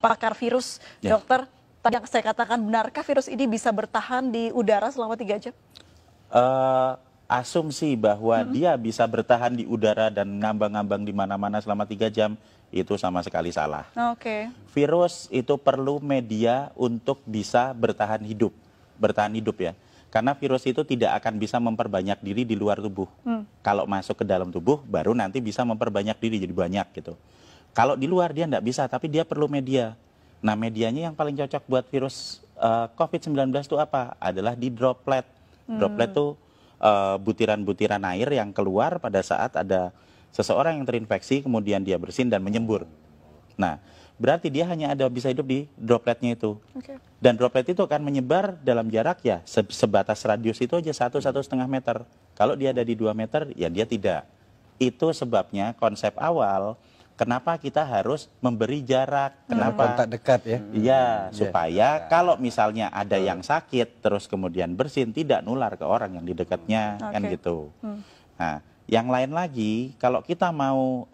pakar virus, dokter. Tadi yang saya katakan, benarkah virus ini bisa bertahan di udara selama 3 jam? Asumsi bahwa dia bisa bertahan di udara dan ngambang-ngambang di mana-mana selama 3 jam, itu sama sekali salah. Oke. Virus itu perlu media untuk bisa bertahan hidup ya. Karena virus itu tidak akan bisa memperbanyak diri di luar tubuh. Kalau masuk ke dalam tubuh, baru nanti bisa memperbanyak diri jadi banyak gitu. Kalau di luar dia tidak bisa, tapi dia perlu media. Nah, medianya yang paling cocok buat virus COVID-19 itu apa? Adalah di droplet. Droplet itu butiran-butiran air yang keluar pada saat ada seseorang yang terinfeksi, kemudian dia bersin dan menyembur. Nah, berarti dia hanya bisa hidup di dropletnya itu. Dan droplet itu akan menyebar dalam jarak ya sebatas radius itu aja 1–1,5 meter. Kalau dia ada di 2 meter, ya dia tidak. Itu sebabnya konsep awal kenapa kita harus memberi jarak. Kenapa? Kontak dekat ya. Iya, supaya kalau misalnya ada yang sakit terus kemudian bersin, tidak nular ke orang yang di dekatnya, kan gitu. Nah, yang lain lagi, kalau kita mau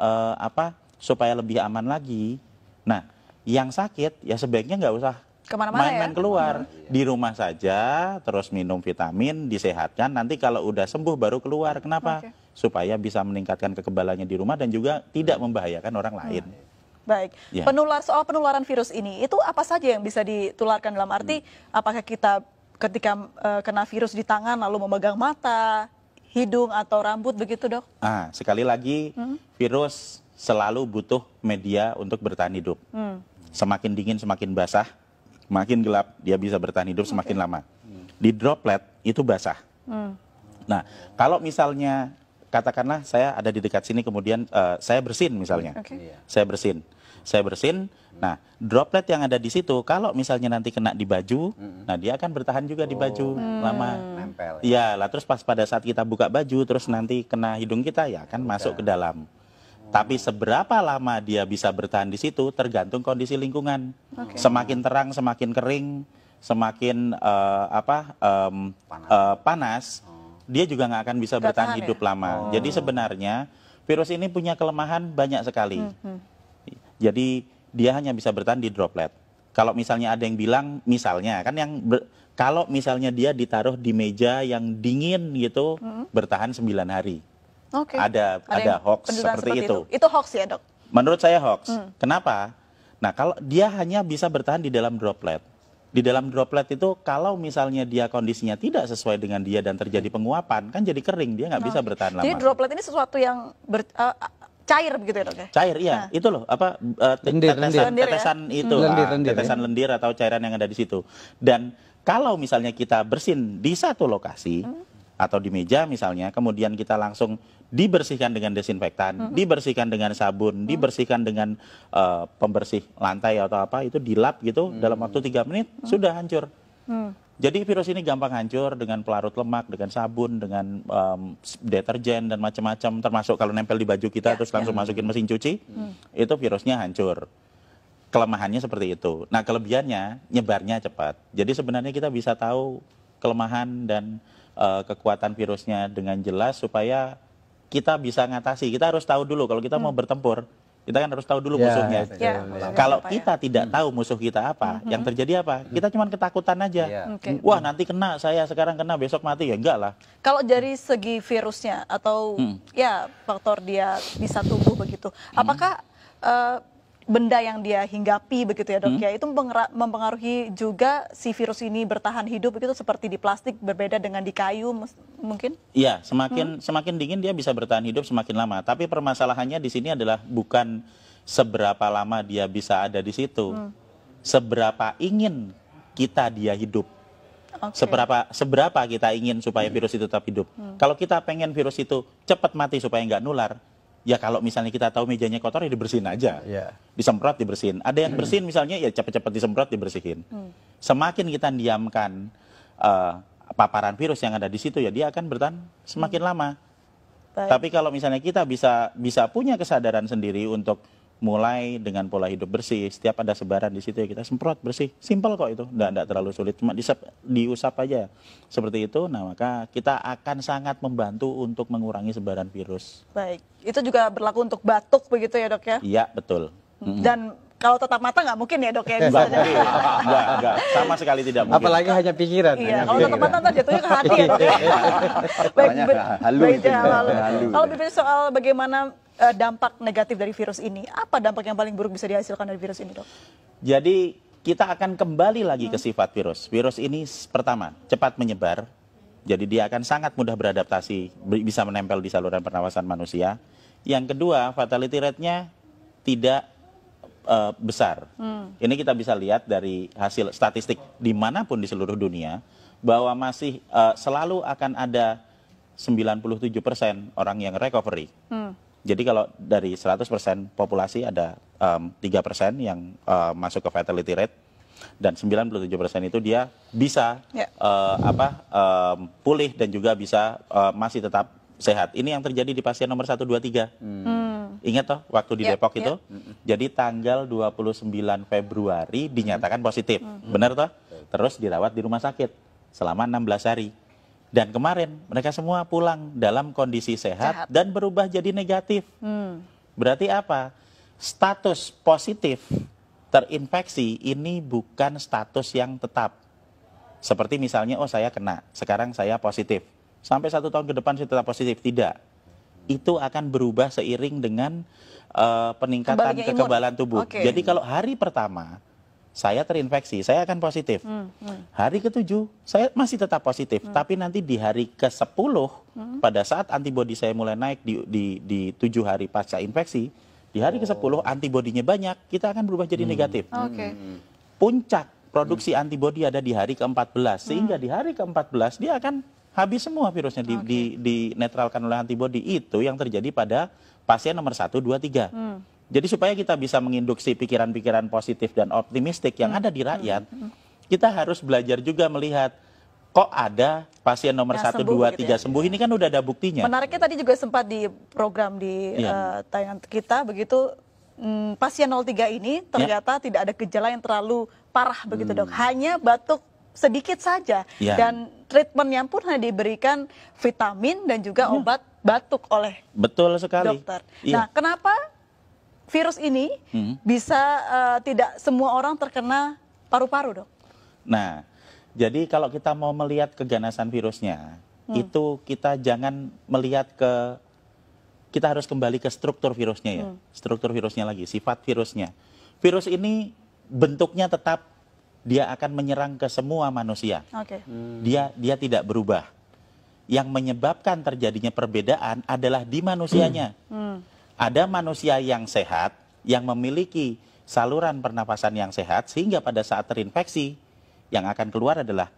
supaya lebih aman lagi, nah yang sakit ya sebaiknya nggak usah main-main keluar, di rumah saja, terus minum vitamin, disehatkan, nanti kalau udah sembuh baru keluar. Kenapa? Supaya bisa meningkatkan kekebalannya di rumah dan juga tidak membahayakan orang lain. Baik, soal penularan virus ini, itu apa saja yang bisa ditularkan dalam arti, apakah kita ketika kena virus di tangan lalu memegang mata, hidung atau rambut begitu, Dok? Sekali lagi, virus selalu butuh media untuk bertahan hidup. Semakin dingin, semakin basah, makin gelap, dia bisa bertahan hidup semakin lama. Di droplet itu basah. Nah, kalau misalnya katakanlah saya ada di dekat sini, kemudian saya bersin misalnya, saya bersin. Nah, droplet yang ada di situ, kalau misalnya nanti kena di baju, nah dia akan bertahan juga di baju lama. Nempel. Iya, lah terus pas pada saat kita buka baju, terus nanti kena hidung kita, ya akan masuk ke dalam. Tapi seberapa lama dia bisa bertahan di situ tergantung kondisi lingkungan. Semakin terang, semakin kering, semakin panas, dia juga nggak akan bisa bertahan hidup lama. Jadi sebenarnya virus ini punya kelemahan banyak sekali. Jadi dia hanya bisa bertahan di droplet. Kalau misalnya ada yang bilang, misalnya kan kalau misalnya dia ditaruh di meja yang dingin gitu, bertahan 9 hari. Ada hoax seperti itu. Itu hoax ya, Dok? Menurut saya hoax. Kenapa? Nah, kalau dia hanya bisa bertahan di dalam droplet. Di dalam droplet itu kalau misalnya dia kondisinya tidak sesuai dengan dia dan terjadi penguapan, kan jadi kering, dia nggak bisa bertahan lama. Jadi droplet ini sesuatu yang cair begitu ya, Dok? Cair, iya. Itu loh, tetesan lendir atau cairan yang ada di situ. Dan kalau misalnya kita bersin di satu lokasi, atau di meja misalnya, kemudian kita langsung dibersihkan dengan desinfektan, dibersihkan dengan sabun, dibersihkan dengan pembersih lantai atau apa, itu dilap gitu, dalam waktu 3 menit sudah hancur. Jadi virus ini gampang hancur dengan pelarut lemak, dengan sabun, dengan deterjen dan macam-macam, termasuk kalau nempel di baju kita terus langsung masukin mesin cuci, itu virusnya hancur. Kelemahannya seperti itu. Nah, kelebihannya nyebarnya cepat. Jadi sebenarnya kita bisa tahu kelemahan dan kekuatan virusnya dengan jelas supaya kita bisa ngatasi. Kita harus tahu dulu kalau kita mau bertempur, kita kan harus tahu dulu musuhnya. Kalau kita tidak tahu musuh kita apa, yang terjadi apa? Kita cuma ketakutan aja. Wah, nanti kena, saya sekarang kena, besok mati, ya enggak lah. Kalau dari segi virusnya atau ya faktor dia bisa tumbuh begitu, apakah benda yang dia hinggapi begitu ya, Dok, ya, itu mempengaruhi juga si virus ini bertahan hidup begitu, seperti di plastik berbeda dengan di kayu mungkin? Iya, semakin dingin dia bisa bertahan hidup semakin lama. Tapi permasalahannya di sini adalah bukan seberapa lama dia bisa ada di situ, seberapa ingin kita dia hidup. Seberapa kita ingin supaya virus itu tetap hidup. Kalau kita pengen virus itu cepat mati supaya nggak nular, ya kalau misalnya kita tahu mejanya kotor ya dibersihin aja, disemprot dibersihin. Ada yang bersin misalnya ya cepat-cepat disemprot dibersihin. Semakin kita diamkan paparan virus yang ada di situ ya dia akan bertahan semakin lama. Tapi kalau misalnya kita bisa punya kesadaran sendiri untuk mulai dengan pola hidup bersih, setiap ada sebaran di situ ya kita semprot bersih, simpel kok itu, enggak terlalu sulit, cuma diusap aja seperti itu. Nah, maka kita akan sangat membantu untuk mengurangi sebaran virus. Baik, itu juga berlaku untuk batuk begitu ya, Dok, ya? Iya, betul. Dan kalau tetap mata nggak mungkin ya dok ya bisa. Enggak, sama sekali tidak mungkin. Apalagi hanya pikiran. Iya, kalau tetap mata ntar jatuhnya ke hati ya dok. Makanya halu baik, itu. halu. Halu. Kalau bicara soal bagaimana dampak negatif dari virus ini, apa dampak yang paling buruk bisa dihasilkan dari virus ini dok? Jadi kita akan kembali lagi ke sifat virus. Virus ini pertama, cepat menyebar. Jadi dia akan sangat mudah beradaptasi, bisa menempel di saluran pernapasan manusia. Yang kedua, fatality rate-nya tidak besar. Ini kita bisa lihat dari hasil statistik dimanapun di seluruh dunia, bahwa masih selalu akan ada 97% orang yang recovery. Jadi kalau dari 100% populasi ada 3% yang masuk ke fatality rate, dan 97% itu dia bisa pulih dan juga bisa masih tetap sehat. Ini yang terjadi di pasien nomor 1, 2, 3. Ingat toh waktu di Depok itu? Jadi tanggal 29 Februari dinyatakan positif. Benar toh? Terus dirawat di rumah sakit selama 16 hari. Dan kemarin mereka semua pulang dalam kondisi sehat dan berubah jadi negatif. Berarti apa? Status positif terinfeksi ini bukan status yang tetap. Seperti misalnya, oh saya kena, sekarang saya positif. Sampai 1 tahun ke depan saya tetap positif. Tidak. Itu akan berubah seiring dengan peningkatan kekebalan tubuh. Jadi kalau hari pertama saya terinfeksi, saya akan positif. Hari ke-7 saya masih tetap positif. Tapi nanti di hari ke-10, pada saat antibodi saya mulai naik di 7 hari pasca infeksi, di hari ke-10 antibodinya banyak, kita akan berubah jadi negatif. Puncak produksi antibodi ada di hari ke-14, sehingga di hari ke-14 dia akan habis semua virusnya, dinetralkan oleh antibodi. Itu yang terjadi pada pasien nomor 1, 2, 3. Jadi supaya kita bisa menginduksi pikiran-pikiran positif dan optimistik yang ada di rakyat, kita harus belajar juga melihat, kok ada pasien nomor 1, 2, 3 sembuh, ini kan udah ada buktinya. Menariknya tadi juga sempat di program di tayangan kita, begitu pasien 03 ini ternyata tidak ada gejala yang terlalu parah begitu dok, hanya batuk sedikit saja, dan treatmentnya pun hanya diberikan vitamin dan juga obat batuk oleh dokter. Nah, kenapa virus ini bisa tidak semua orang terkena paru-paru dok? Nah, jadi kalau kita mau melihat keganasan virusnya, itu kita jangan melihat kita harus kembali ke struktur virusnya ya. Struktur virusnya lagi, sifat virusnya. Virus ini bentuknya tetap, dia akan menyerang ke semua manusia. Dia tidak berubah. Yang menyebabkan terjadinya perbedaan adalah di manusianya. Ada manusia yang sehat, yang memiliki saluran pernapasan yang sehat, sehingga pada saat terinfeksi, yang akan keluar adalah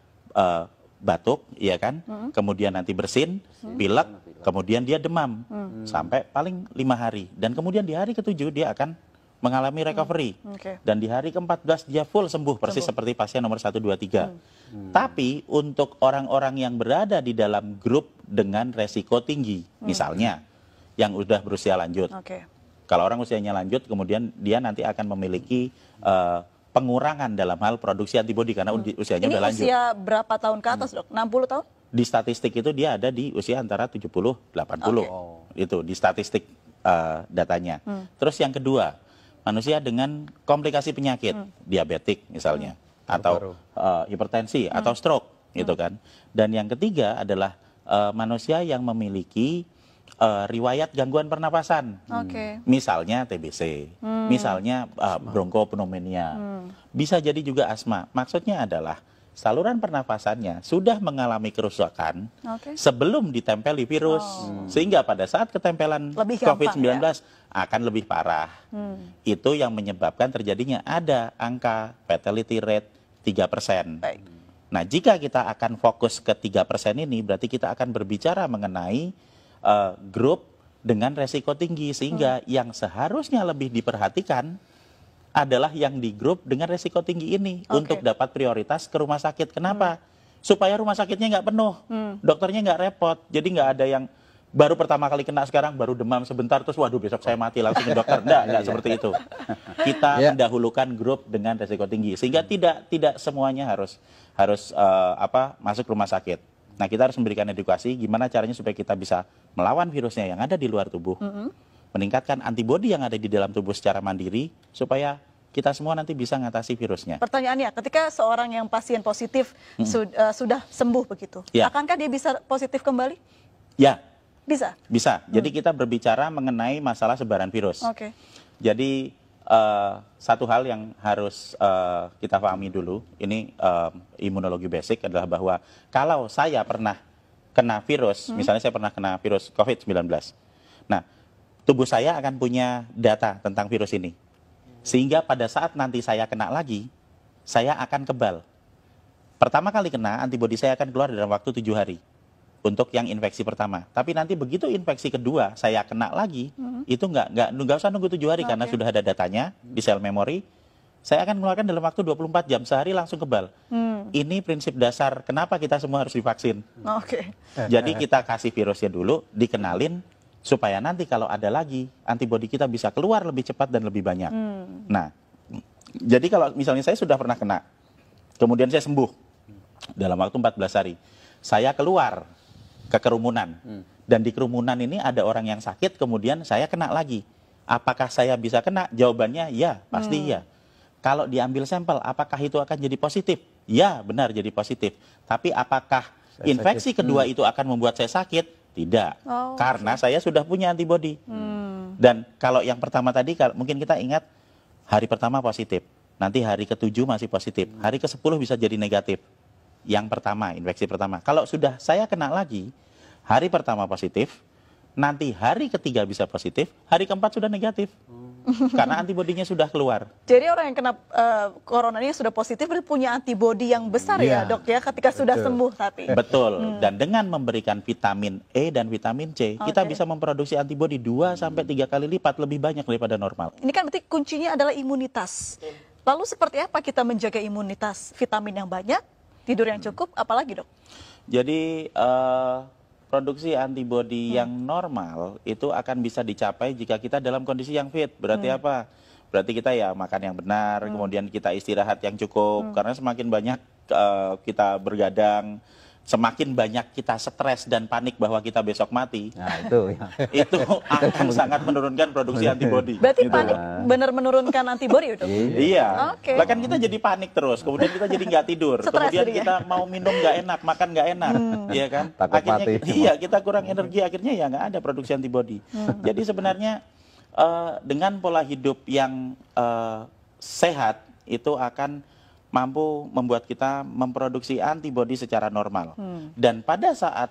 batuk, ya kan? Kemudian nanti bersin, pilek, kemudian dia demam sampai paling 5 hari. Dan kemudian di hari ke-7 dia akan mengalami recovery. Dan di hari ke-14 dia full sembuh, persis seperti pasien nomor 1, 2, 3. Tapi untuk orang-orang yang berada di dalam grup dengan resiko tinggi, misalnya yang udah berusia lanjut. Kalau orang usianya lanjut, kemudian dia nanti akan memiliki pengurangan dalam hal produksi antibodi karena usianya udah lanjut. Ini usia berapa tahun ke atas dok? 60 tahun? Di statistik itu dia ada di usia antara 70-80. Itu di statistik datanya. Terus yang kedua, manusia dengan komplikasi penyakit, diabetik misalnya, atau hipertensi, atau stroke, gitu kan. Dan yang ketiga adalah manusia yang memiliki riwayat gangguan pernapasan, misalnya TBC, misalnya bronkopneumonia, bisa jadi juga asma. Maksudnya adalah saluran pernapasannya sudah mengalami kerusakan sebelum ditempeli virus, sehingga pada saat ketempelan COVID-19 akan lebih parah. Itu yang menyebabkan terjadinya ada angka fatality rate 3%. Nah, jika kita akan fokus ke 3% ini, berarti kita akan berbicara mengenai grup dengan resiko tinggi, sehingga yang seharusnya lebih diperhatikan adalah yang di grup dengan resiko tinggi ini untuk dapat prioritas ke rumah sakit. Kenapa? Supaya rumah sakitnya nggak penuh, dokternya nggak repot. Jadi nggak ada yang baru pertama kali kena sekarang, baru demam sebentar, terus waduh besok saya mati langsung ke dokter. Nggak seperti itu. Kita mendahulukan grup dengan resiko tinggi, sehingga tidak semuanya harus masuk rumah sakit. Nah, kita harus memberikan edukasi gimana caranya supaya kita bisa melawan virusnya yang ada di luar tubuh, meningkatkan antibodi yang ada di dalam tubuh secara mandiri, supaya kita semua nanti bisa ngatasi virusnya. Pertanyaannya, ketika seorang yang pasien positif sudah sembuh begitu, Ya. akankah dia bisa positif kembali? Ya, Bisa. bisa. Jadi kita berbicara mengenai masalah sebaran virus. Oke. Jadi satu hal yang harus kita pahami dulu, ini imunologi basic adalah bahwa kalau saya pernah kena virus, misalnya saya pernah kena virus COVID-19, nah tubuh saya akan punya data tentang virus ini. Sehingga pada saat nanti saya kena lagi, saya akan kebal. Pertama kali kena, antibodi saya akan keluar dalam waktu 7 hari. Untuk yang infeksi pertama. Tapi nanti begitu infeksi kedua, saya kena lagi, itu nggak usah nunggu 7 hari karena sudah ada datanya di sel memori. Saya akan mengeluarkan dalam waktu 24 jam, sehari langsung kebal. Ini prinsip dasar kenapa kita semua harus divaksin. Oke. Jadi kita kasih virusnya dulu, dikenalin, supaya nanti kalau ada lagi, antibodi kita bisa keluar lebih cepat dan lebih banyak. Nah, jadi kalau misalnya saya sudah pernah kena, kemudian saya sembuh dalam waktu 14 hari, saya keluar ke kerumunan, dan di kerumunan ini ada orang yang sakit, kemudian saya kena lagi. Apakah saya bisa kena? Jawabannya ya, pasti ya. Kalau diambil sampel, apakah itu akan jadi positif? Ya, benar jadi positif. Tapi apakah infeksi kedua itu akan membuat saya sakit? Tidak, karena saya sudah punya antibodi. Dan kalau yang pertama tadi, mungkin kita ingat hari pertama positif, nanti hari ke-7 masih positif, hari ke-10 bisa jadi negatif. Yang pertama, infeksi pertama. Kalau sudah saya kena lagi, hari pertama positif, nanti hari ketiga bisa positif, hari keempat sudah negatif. Karena antibodinya sudah keluar. Jadi orang yang kena coronanya sudah positif berarti punya antibodi yang besar ya dok ya ketika sudah sembuh tapi. Betul. Dan dengan memberikan vitamin E dan vitamin C, kita bisa memproduksi antibodi 2 sampai 3 kali lipat lebih banyak daripada normal. Ini kan berarti kuncinya adalah imunitas. Lalu seperti apa kita menjaga imunitas? Vitamin yang banyak, tidur yang cukup, apalagi dok? Jadi produksi antibodi yang normal itu akan bisa dicapai jika kita dalam kondisi yang fit. Berarti apa? Berarti kita ya makan yang benar, kemudian kita istirahat yang cukup. Karena semakin banyak kita bergadang, semakin banyak kita stres dan panik bahwa kita besok mati. Nah, itu ya. Itu akan sangat menurunkan produksi antibodi. Berarti Gitu. panik benar menurunkan antibodi dok? Iya, Oke. bahkan kita jadi panik terus, kemudian kita jadi nggak tidur, Stres kemudian jadinya. kita mau minum nggak enak, makan nggak enak, iya kan? Takut Akhirnya mati. iya kita kurang energi, akhirnya ya nggak ada produksi antibodi. Jadi sebenarnya dengan pola hidup yang sehat itu akan mampu membuat kita memproduksi antibodi secara normal. Dan pada saat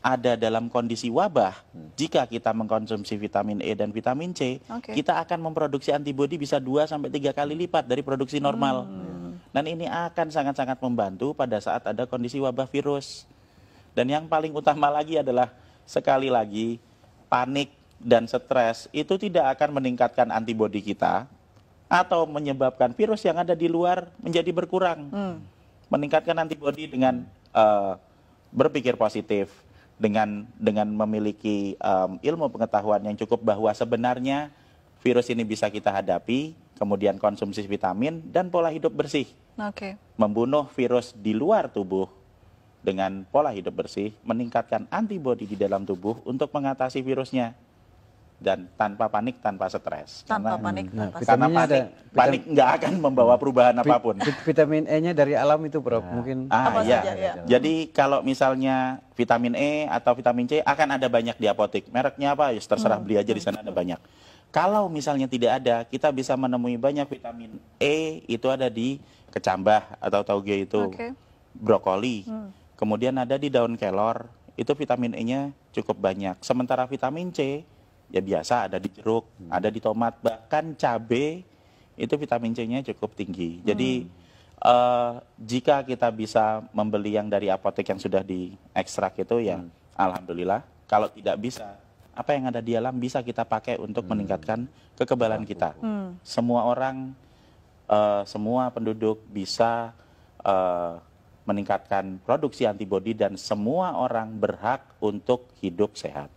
ada dalam kondisi wabah, jika kita mengkonsumsi vitamin E dan vitamin C, kita akan memproduksi antibodi bisa 2 sampai 3 kali lipat dari produksi normal. Dan ini akan sangat-sangat membantu pada saat ada kondisi wabah virus. Dan yang paling utama lagi adalah sekali lagi panik dan stres itu tidak akan meningkatkan antibodi kita atau menyebabkan virus yang ada di luar menjadi berkurang. Meningkatkan antibodi dengan berpikir positif, dengan memiliki ilmu pengetahuan yang cukup bahwa sebenarnya virus ini bisa kita hadapi, kemudian konsumsi vitamin dan pola hidup bersih. Oke. Membunuh virus di luar tubuh dengan pola hidup bersih, meningkatkan antibodi di dalam tubuh untuk mengatasi virusnya. Dan tanpa panik, tanpa stres. Tanpa Karena- panik, Nah, tanpa Karena vitaminnya panik nggak akan membawa perubahan apapun. Vitamin E-nya dari alam itu, Prof. Mungkin Apa Iya. saja, ya. Jadi kalau misalnya vitamin E atau vitamin C akan ada banyak di apotek. Mereknya apa? Ya terserah beli aja di sana ada banyak. Kalau misalnya tidak ada, kita bisa menemui banyak vitamin E itu ada di kecambah atau tauge itu, Oke. brokoli. Kemudian ada di daun kelor, itu vitamin E-nya cukup banyak. Sementara vitamin C ya biasa ada di jeruk, ada di tomat, bahkan cabai itu vitamin C-nya cukup tinggi. Jadi jika kita bisa membeli yang dari apotek yang sudah diekstrak itu ya alhamdulillah. Kalau tidak bisa, apa yang ada di alam bisa kita pakai untuk meningkatkan kekebalan kita. Semua orang, semua penduduk bisa meningkatkan produksi antibodi dan semua orang berhak untuk hidup sehat.